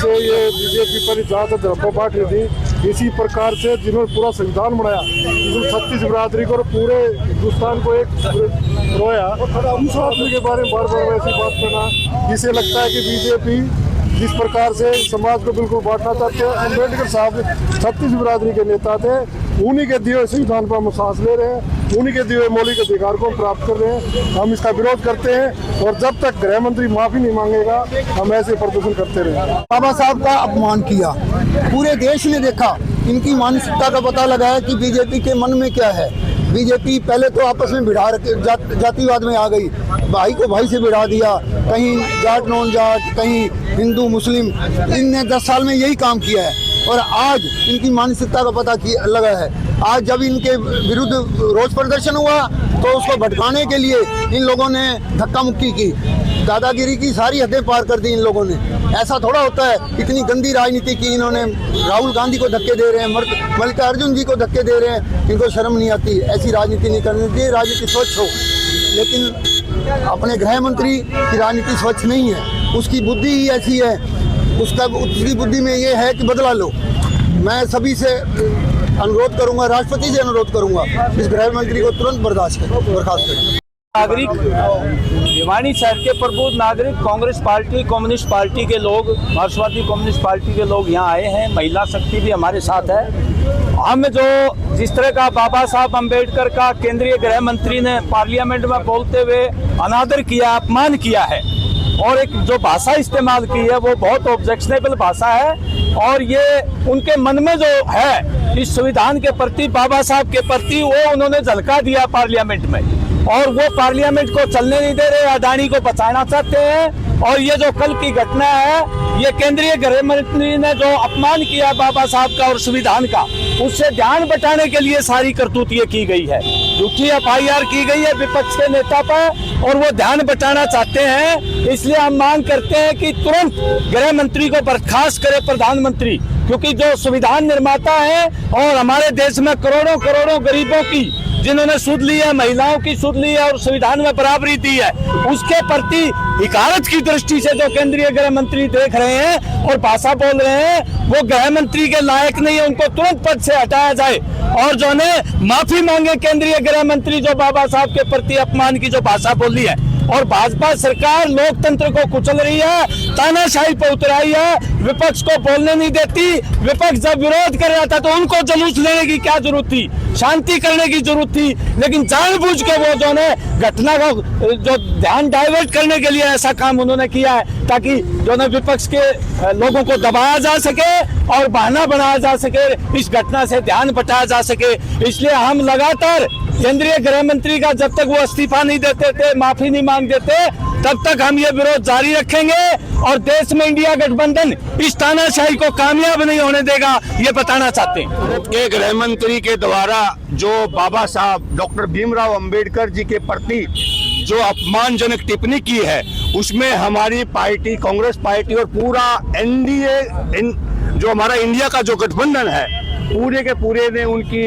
से ये बीजेपी पर ज़्यादा धर्म बांट रही थी। इसी प्रकार से जिन्होंने पूरा संविधान बनाया, जिसमें 36 बिरादरी को और पूरे हिंदुस्तान को एक रोया, उस आदमी के बारे में बार बार ऐसी बात करना, इसे लगता है कि बीजेपी जिस प्रकार से समाज को बिल्कुल बांटना चाहते हैं। अम्बेडकर साहब 36 बिरादरी के नेता थे, उन्हीं के दिए हुए संविधान पर हम सांस ले रहे हैं, उन्हीं के दिए हुए मौलिक अधिकार को प्राप्त कर रहे हैं। हम इसका विरोध करते हैं और जब तक गृह मंत्री माफी नहीं मांगेगा हम ऐसे प्रदर्शन करते रहेंगे। बाबा साहब का अपमान किया, पूरे देश ने देखा, इनकी मानसिकता का पता लगाया कि बीजेपी के मन में क्या है। बीजेपी पहले तो आपस में भिड़ा रखे, जातिवाद में आ गई, भाई को भाई से भिड़ा दिया, कहीं जाट नॉन जाट, कहीं हिंदू मुस्लिम, इनने 10 साल में यही काम किया है। और आज इनकी मानसिकता का पता लगा है। आज जब इनके विरुद्ध रोष प्रदर्शन हुआ तो उसको भटकाने के लिए इन लोगों ने धक्का मुक्की की, दादागिरी की सारी हदें पार कर दी इन लोगों ने। ऐसा थोड़ा होता है, इतनी गंदी राजनीति की इन्होंने। राहुल गांधी को धक्के दे रहे हैं, मल्लिकार्जुन जी को धक्के दे रहे हैं, इनको शर्म नहीं आती। ऐसी राजनीति नहीं करनी चाहिए, राजनीति स्वच्छ हो। लेकिन अपने गृह मंत्री की राजनीति स्वच्छ नहीं है, उसकी बुद्धि ही ऐसी है, उसकी बुद्धि में ये है कि बदला लो। मैं सभी से अनुरोध करूंगा, राष्ट्रपति से अनुरोध करूंगा, इस गृह मंत्री को तुरंत बर्खास्त करें। नागरिक, भिवानी शहर के प्रबुद्ध नागरिक, कांग्रेस पार्टी, कम्युनिस्ट पार्टी के लोग, मार्क्सवादी कम्युनिस्ट पार्टी के लोग यहाँ आए हैं। महिला शक्ति भी हमारे साथ है। हम जो जिस तरह का बाबा साहब अम्बेडकर का केंद्रीय गृह मंत्री ने पार्लियामेंट में बोलते हुए अनादर किया, अपमान किया है और एक जो भाषा इस्तेमाल की है वो बहुत ऑब्जेक्शनेबल भाषा है। और ये उनके मन में जो है इस संविधान के प्रति, बाबा साहब के प्रति, वो उन्होंने झलका दिया पार्लियामेंट में, और वो पार्लियामेंट को चलने नहीं दे रहे, अडानी को बचाना चाहते हैं। और ये जो कल की घटना है, ये केंद्रीय गृह मंत्री ने जो अपमान किया बाबा साहब का और संविधान का, उससे ध्यान बटाने के लिए सारी करतूत ये की गई है। झूठी FIR की गई है विपक्ष के नेता पर और वो ध्यान बटाना चाहते हैं। इसलिए हम मांग करते हैं कि तुरंत गृह मंत्री को बर्खास्त करे प्रधानमंत्री, क्योंकि जो संविधान निर्माता है और हमारे देश में करोड़ों करोड़ों गरीबों की, जिन्होंने सुध ली है, महिलाओं की सुध ली है और संविधान में बराबरी दी है, उसके प्रति हिकारत की दृष्टि से जो केंद्रीय गृह मंत्री देख रहे हैं और भाषा बोल रहे हैं, वो गृह मंत्री के लायक नहीं है। उनको तुरंत पद से हटाया जाए और जो ने माफी मांगे केंद्रीय गृह मंत्री, जो बाबा साहब के प्रति अपमान की जो भाषा बोली है। और भाजपा सरकार लोकतंत्र को कुचल रही है, तानाशाही पर उतराई है, विपक्ष को बोलने नहीं देती। विपक्ष जब विरोध कर रहा था तो उनको जुलूस लेने की क्या जरूरत थी, शांति करने की जरूरत थी, लेकिन जानबूझ के वो जो ने घटना को जो ध्यान डाइवर्ट करने के लिए ऐसा काम उन्होंने किया है, ताकि जो ने विपक्ष के लोगों को दबाया जा सके और बहाना बनाया जा सके, इस घटना से ध्यान बटाया जा सके। इसलिए हम लगातार केंद्रीय गृह मंत्री का जब तक वो इस्तीफा नहीं देते थे, माफी नहीं मांग देते, तब तक हम ये विरोध जारी रखेंगे और देश में इंडिया गठबंधन इस तानाशाही को कामयाब नहीं होने देगा, ये बताना चाहते हैं। के गृह मंत्री के द्वारा जो बाबा साहब डॉक्टर भीमराव अंबेडकर जी के प्रति जो अपमानजनक टिप्पणी की है, उसमें हमारी पार्टी, कांग्रेस पार्टी और पूरा NDA, जो हमारा इंडिया का जो गठबंधन है, पूरे के पूरे ने उनकी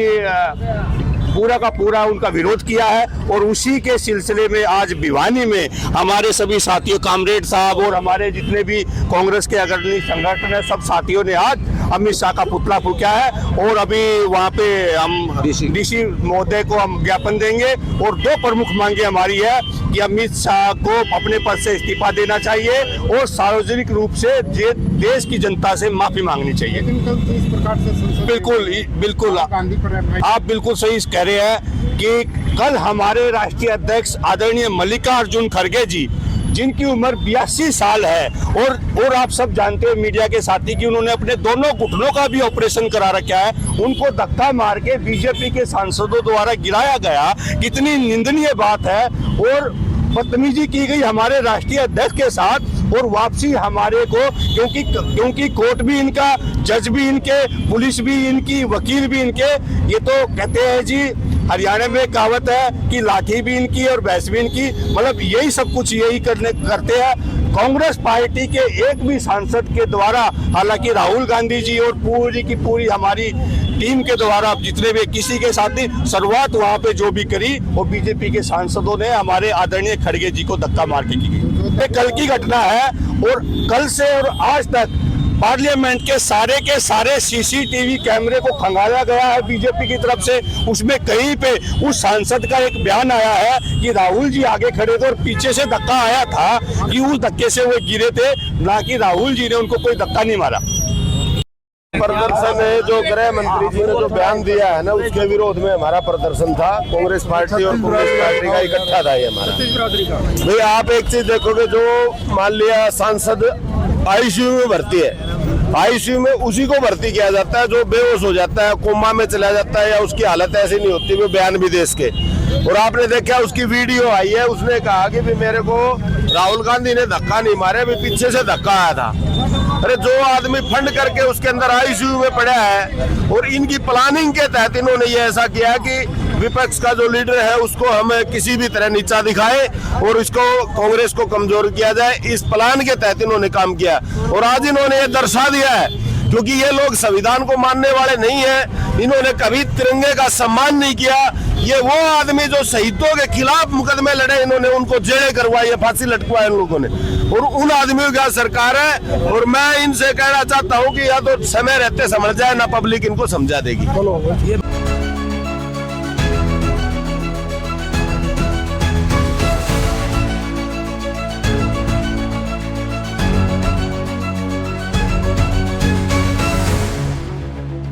पूरा का पूरा उनका विरोध किया है। और उसी के सिलसिले में आज भिवानी में हमारे सभी साथियों, कामरेड साहब और हमारे जितने भी कांग्रेस के अग्रणी संगठन है, सब साथियों ने आज अमित शाह का पुतला फूंका है। और अभी वहाँ पे हम DC महोदय को हम ज्ञापन देंगे। और 2 प्रमुख मांगे हमारी है कि अमित शाह को अपने पद से इस्तीफा देना चाहिए और सार्वजनिक रूप से देश की जनता से माफी मांगनी चाहिए। बिल्कुल आप बिल्कुल सही कह रहे हैं कि कल हमारे राष्ट्रीय अध्यक्ष आदरणीय मल्लिकार्जुन खड़गे जी, जिनकी उम्र 82 साल है, और आप सब जानते हैं मीडिया के साथी कि उन्होंने अपने दोनों घुटनों का भी ऑपरेशन करा रखा है, उनको धक्का मार के बीजेपी के सांसदों द्वारा गिराया गया, कितनी निंदनीय बात है। और बदतमीजी की गई हमारे राष्ट्रीय अध्यक्ष के साथ और वापसी हमारे को, क्योंकि कोर्ट भी इनका, जज भी इनके, पुलिस भी इनकी, वकील भी इनके। ये तो कहते हैं जी, हरियाणा में कहावत है कि लाठी भी इनकी और भैंस भी इनकी, मतलब यही सब कुछ यही करते हैं। कांग्रेस पार्टी के एक भी सांसद के द्वारा, हालांकि राहुल गांधी जी और पूरी की पूरी हमारी टीम के द्वारा जितने भी किसी के साथ ही शुरुआत वहाँ पे जो भी करी, वो बीजेपी के सांसदों ने हमारे आदरणीय खड़गे जी को धक्का मार के की गई। कल की घटना है और कल से और आज तक पार्लियामेंट के सारे सीसीटीवी कैमरे को खंगाला गया है बीजेपी की तरफ से। उसमें कहीं पे उस सांसद का एक बयान आया है कि राहुल जी आगे खड़े थे और पीछे से धक्का आया था कि उस धक्के से वो गिरे थे, ना कि राहुल जी ने उनको कोई धक्का नहीं मारा। प्रदर्शन है जो गृह मंत्री जी ने जो बयान दिया है ना, उसके विरोध में हमारा प्रदर्शन था। कांग्रेस पार्टी और कांग्रेस पार्टी का इकट्ठा था ये हमारा। भाई आप एक चीज देखोगे, जो मान लिया सांसद आईसीयू में भर्ती है, आईसीयू में उसी को भर्ती किया जाता है जो बेहोश हो जाता है, कोमा में चला जाता है या उसकी हालत ऐसी नहीं होती, वो बयान भी देश के। और आपने देखा उसकी वीडियो आई है, उसने कहा कि भी मेरे को राहुल गांधी ने धक्का नहीं मारे, भी पीछे से धक्का आया था। अरे जो आदमी फंड करके उसके अंदर आईसीयू में पड़ा है और इनकी प्लानिंग के तहत इन्होंने ये ऐसा किया कि विपक्ष का जो लीडर है उसको हम किसी भी तरह नीचा दिखाए और इसको कांग्रेस को कमजोर किया जाए, इस प्लान के तहत इन्होंने काम किया। और आज इन्होंने ये दर्शा दिया है, क्योंकि ये लोग संविधान को मानने वाले नहीं है, इन्होंने कभी तिरंगे का सम्मान नहीं किया। ये वो आदमी जो शहीदों के खिलाफ मुकदमे लड़े, इन्होंने उनको जेलें करवाई, फांसी लटकवाई इन लोगों ने, और उन आदमियों का सरकार है। और मैं इनसे कहना चाहता हूँ कि या तो समय रहते समझ जाए, ना पब्लिक इनको समझा देगी। ये